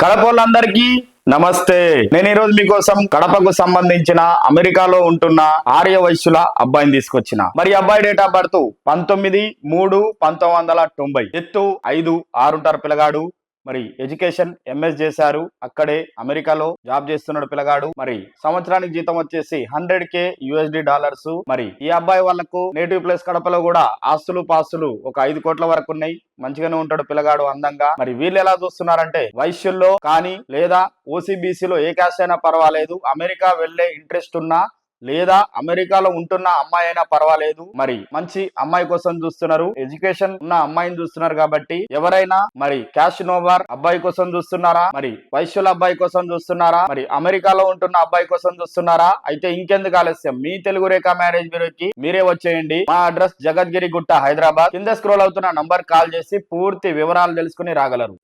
కడపలందరికీ నమస్తే. నేను ఈరోజు మీకోసం కడపకు సంబంధించిన అమెరికాలో ఉంటున్న ఆర్య వైశ్యుల అబ్బాయిని తీసుకొచ్చిన. మరి అబ్బాయి డేట్ ఆఫ్ బర్త్ 19/3/1990, ఎత్తు 5'6" పిల్లగాడు. మరి ఎడ్యుకేషన్ ఎంఎస్ చేశారు, అక్కడే అమెరికాలో జాబ్ చేస్తున్నాడు పిల్లగాడు. మరి సంవత్సరానికి జీతం వచ్చేసి $100K USD. మరి ఈ అబ్బాయి వాళ్ళకు నేటివ్ ప్లేస్ కడపలో కూడా ఆస్తులు పాస్తులు ఒక 5 కోట్ల వరకు ఉన్నాయి. మంచిగానే ఉంటాడు పిల్లగాడు, అందంగా. మరి వీళ్ళు ఎలా చూస్తున్నారంటే, వైశ్యుల్లో కానీ లేదా ఓసీబీసీలో ఏ క్యాస్ట్ అయినా పర్వాలేదు, అమెరికా వెళ్లే ఇంట్రెస్ట్ ఉన్నా లేదా అమెరికాలో ఉంటున్న అమ్మాయి అయినా పర్వాలేదు, మరి మంచి అమ్మాయి కోసం చూస్తున్నారు, ఎడ్యుకేషన్ ఉన్న అమ్మాయిని చూస్తున్నారు. కాబట్టి ఎవరైనా మరి క్యాష్ నోవర్ అబ్బాయి కోసం చూస్తున్నారా, మరి వైశ్యుల అబ్బాయి కోసం చూస్తున్నారా, మరి అమెరికాలో ఉంటున్న అబ్బాయి కోసం చూస్తున్నారా, అయితే ఇంకెందుకు ఆలస్యం, మీ తెలుగు రేఖ మ్యారేజ్ బ్యూరోకి మీరే వచ్చేయండి. మా అడ్రస్ జగద్గిరి గుట్ట, హైదరాబాద్. కింద స్క్రోల్ అవుతున్న నంబర్ కాల్ చేసి పూర్తి వివరాలు తెలుసుకుని రాగలరు.